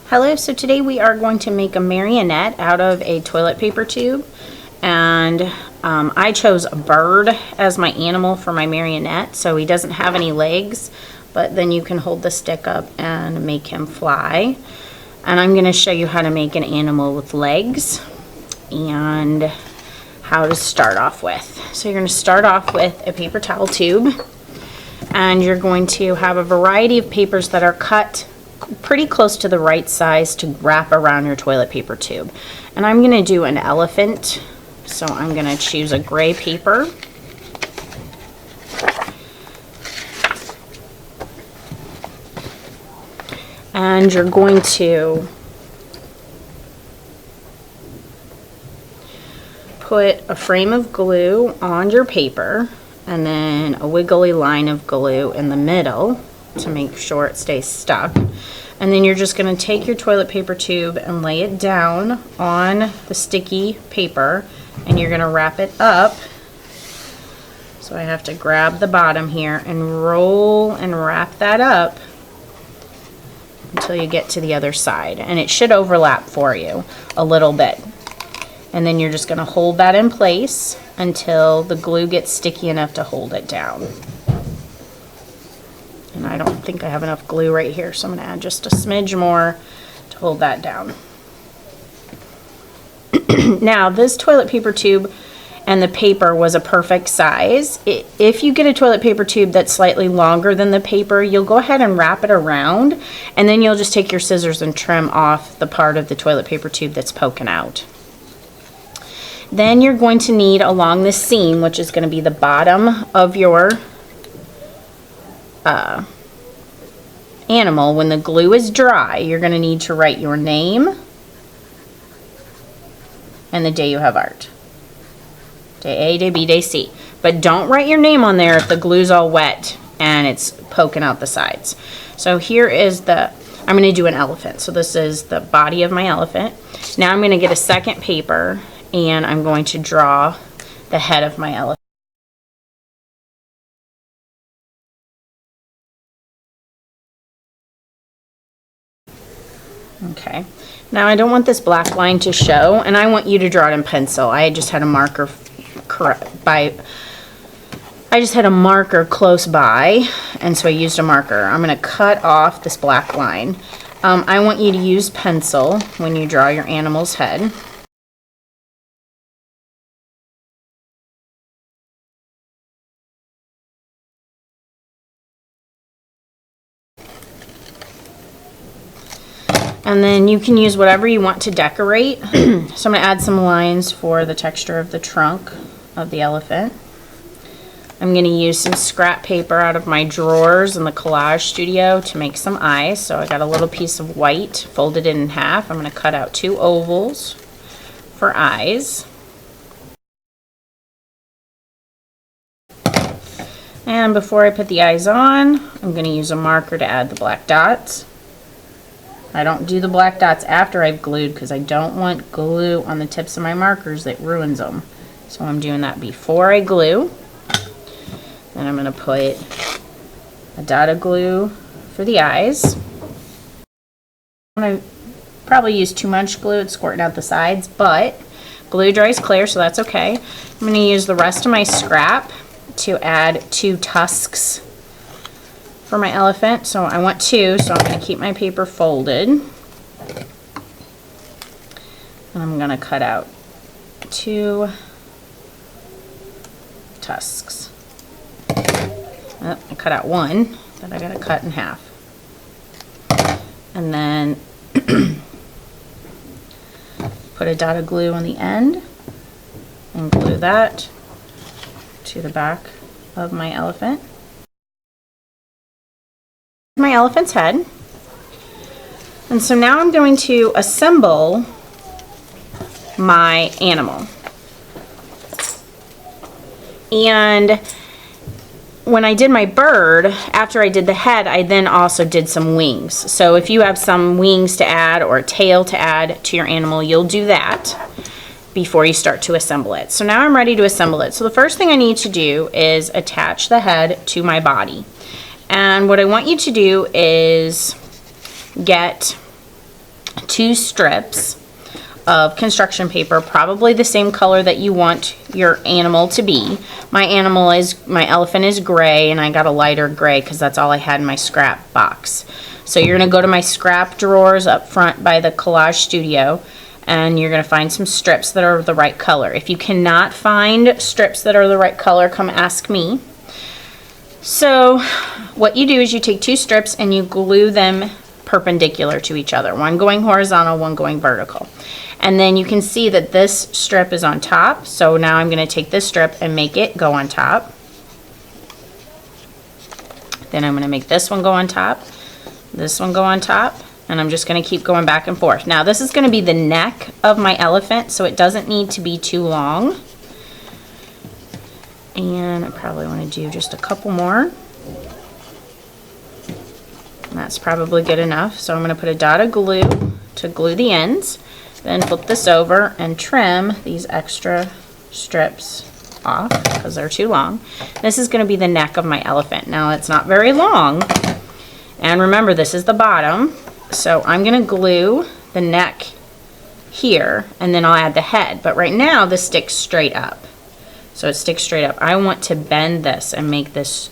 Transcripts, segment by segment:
Hello, so today we are going to make a marionette out of a toilet paper tube, and I chose a bird as my animal for my marionette, so he doesn't have any legs, but then you can hold the stick up and make him fly. And I'm going to show you how to make an animal with legs and how to start off with. So you're going to start off with a paper towel tube, and you're going to have a variety of papers that are cut pretty close to the right size to wrap around your toilet paper tube. And I'm going to do an elephant, so I'm going to choose a gray paper. And you're going to put a frame of glue on your paper and then a wiggly line of glue in the middle to make sure it stays stuck. And then you're just going to take your toilet paper tube and lay it down on the sticky paper, and you're going to wrap it up. So I have to grab the bottom here and roll and wrap that up until you get to the other side, and it should overlap for you a little bit. And then you're just going to hold that in place until the glue gets sticky enough to hold it down. And I don't think I have enough glue right here, so I'm going to add just a smidge more to hold that down. Now, this toilet paper tube and the paper was a perfect size. If you get a toilet paper tube that's slightly longer than the paper, you'll go ahead and wrap it around, and then you'll just take your scissors and trim off the part of the toilet paper tube that's poking out. Then you're going to need, along this seam, which is going to be the bottom of your animal, when the glue is dry, you're going to need to write your name and the day you have art. Day A, day B, day C. But don't write your name on there if the glue's all wet and it's poking out the sides. So here is I'm going to do an elephant. So this is the body of my elephant. Now I'm going to get a second paper and I'm going to draw the head of my elephant. Okay, now I don't want this black line to show, and I want you to draw it in pencil. I just had a marker close by, and so I used a marker. I'm going to cut off this black line. I want you to use pencil when you draw your animal's head. And then you can use whatever you want to decorate. So I'm going to add some lines for the texture of the trunk of the elephant. I'm going to use some scrap paper out of my drawers in the collage studio to make some eyes. So I got a little piece of white, folded it in half. I'm going to cut out 2 ovals for eyes. And before I put the eyes on, I'm going to use a marker to add the black dots. I don't do the black dots after I've glued because I don't want glue on the tips of my markers that ruins them. So I'm doing that before I glue. Then I'm going to put a dot of glue for the eyes. I'm going to probably use too much glue, it's squirting out the sides, but glue dries clear, so that's okay. I'm going to use the rest of my scrap to add 2 tusks for my elephant. So I want 2, so I'm going to keep my paper folded. And I'm going to cut out 2 tusks. Oh, I cut out 1 that I got to cut in half. And then put a dot of glue on the end and glue that to the back of my elephant. My elephant's head. And so now I'm going to assemble my animal. And when I did my bird, after I did the head, I then also did some wings. So if you have some wings to add or a tail to add to your animal, you'll do that before you start to assemble it. So now I'm ready to assemble it. So the first thing I need to do is attach the head to my body. And what I want you to do is get 2 strips of construction paper, probably the same color that you want your animal to be. My elephant is gray, and I got a lighter gray because that's all I had in my scrap box. So you're gonna go to my scrap drawers up front by the Collage Studio, and you're gonna find some strips that are the right color. If you cannot find strips that are the right color, come ask me. So what you do is you take 2 strips and you glue them perpendicular to each other, one going horizontal, one going vertical. And then you can see that this strip is on top, so now I'm going to take this strip and make it go on top. Then I'm going to make this one go on top, this one go on top, and I'm just going to keep going back and forth. Now this is going to be the neck of my elephant, so it doesn't need to be too long. And I probably want to do just a couple more. That's probably good enough. So I'm going to put a dot of glue to glue the ends, then flip this over and trim these extra strips off because they're too long. This is going to be the neck of my elephant. Now it's not very long, and remember this is the bottom, so I'm going to glue the neck here and then I'll add the head, but right now this sticks straight up. So it sticks straight up. I want to bend this and make this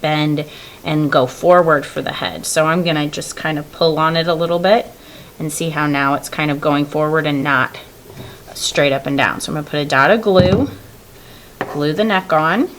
bend and go forward for the head. So I'm gonna just kind of pull on it a little bit and see how now it's kind of going forward and not straight up and down. So I'm gonna put a dot of glue, glue the neck on,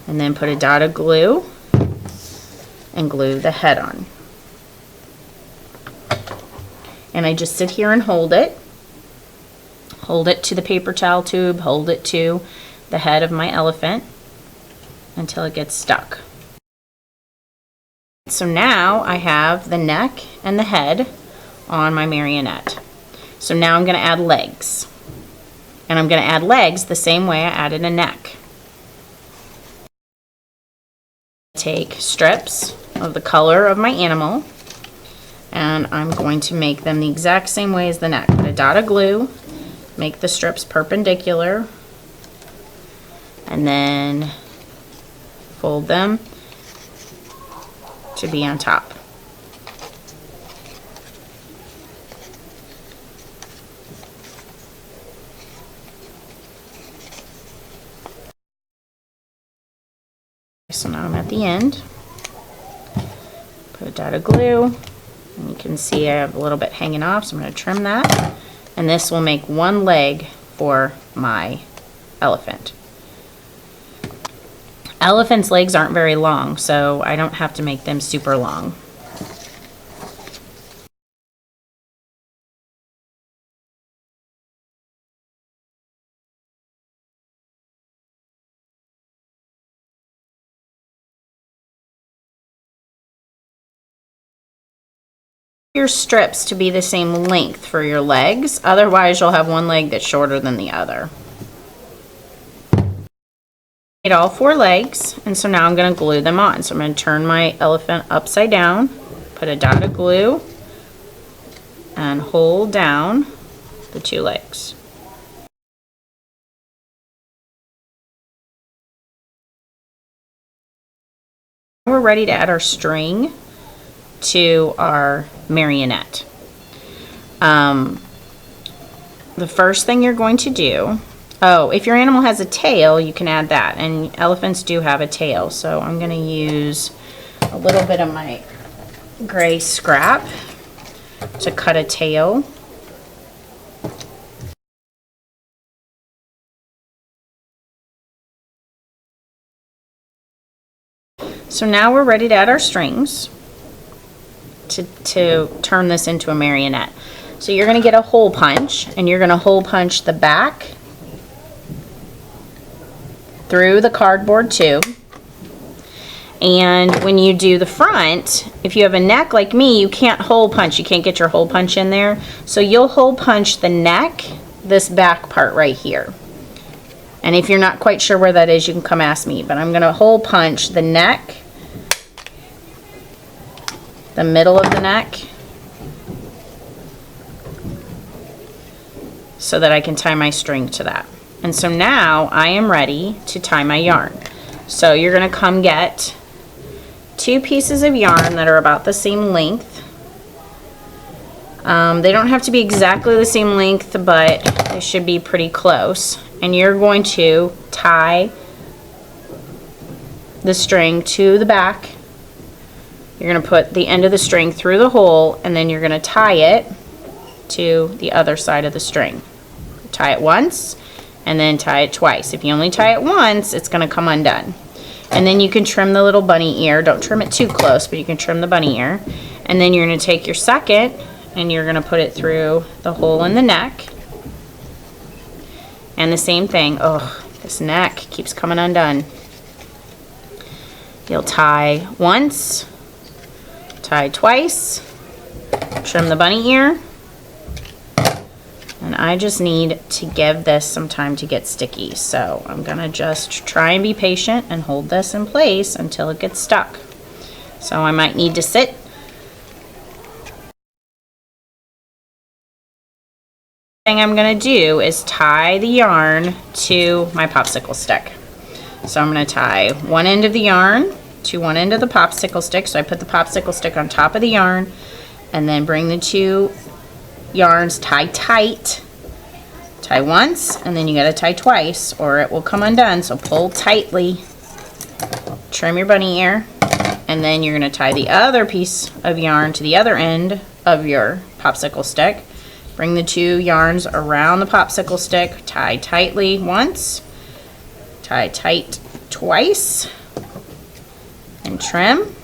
and then put a dot of glue and glue the head on. And I just sit here and hold it to the paper towel tube, hold it to the head of my elephant until it gets stuck. So now I have the neck and the head on my marionette. So now I'm going to add legs. And I'm going to add legs the same way I added a neck. Take strips of the color of my animal, and I'm going to make them the exact same way as the neck. Put a dot of glue, make the strips perpendicular, and then fold them to be on top. So now I'm at the end. Put a dot of glue, and you can see I have a little bit hanging off, so I'm going to trim that. And this will make one leg for my elephant. Elephants' legs aren't very long, so I don't have to make them super long. Your strips to be the same length for your legs, otherwise you'll have one leg that's shorter than the other. Made all 4 legs, and so now I'm going to glue them on. So I'm going to turn my elephant upside down, put a dot of glue, and hold down the 2 legs. We're ready to add our string to our marionette. The first thing you're going to do, if your animal has a tail, you can add that, and elephants do have a tail, so I'm going to use a little bit of my gray scrap to cut a tail. So now we're ready to add our strings to turn this into a marionette. So you're going to get a hole punch, and you're going to hole punch the back through the cardboard tube. And when you do the front, if you have a neck like me, you can't hole punch. You can't get your hole punch in there. So you'll hole punch the neck, this back part right here. And if you're not quite sure where that is, you can come ask me. But I'm going to hole punch the neck, the middle of the neck, so that I can tie my string to that. And so now I am ready to tie my yarn. So you're going to come get 2 pieces of yarn that are about the same length, They don't have to be exactly the same length, but they should be pretty close. And you're going to tie the string to the back. You're going to put the end of the string through the hole, and then you're going to tie it to the other side of the string. Tie it once, and then tie it twice. If you only tie it once, it's going to come undone. And then you can trim the little bunny ear. Don't trim it too close, but you can trim the bunny ear. And then you're going to take your second, and you're going to put it through the hole in the neck. And the same thing. Oh, this neck keeps coming undone. You'll tie once, tie twice, trim the bunny ear. And I just need to give this some time to get sticky. So I'm going to just try and be patient and hold this in place until it gets stuck. So I might need to sit. Thing I'm going to do is tie the yarn to my popsicle stick. So I'm going to tie one end of the yarn to one end of the popsicle stick. So I put the popsicle stick on top of the yarn, and then bring the two yarns, tie tight. Tie once, and then you got to tie twice or it will come undone. So pull tightly, trim your bunny ear, and then you're going to tie the other piece of yarn to the other end of your popsicle stick. Bring the two yarns around the popsicle stick, tie tightly once, tie tight twice, and trim.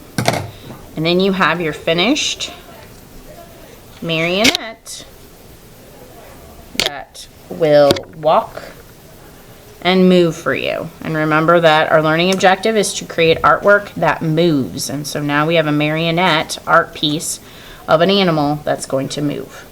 And then you have your finished marionette that will walk and move for you. And remember that our learning objective is to create artwork that moves. And so now we have a marionette art piece of an animal that's going to move.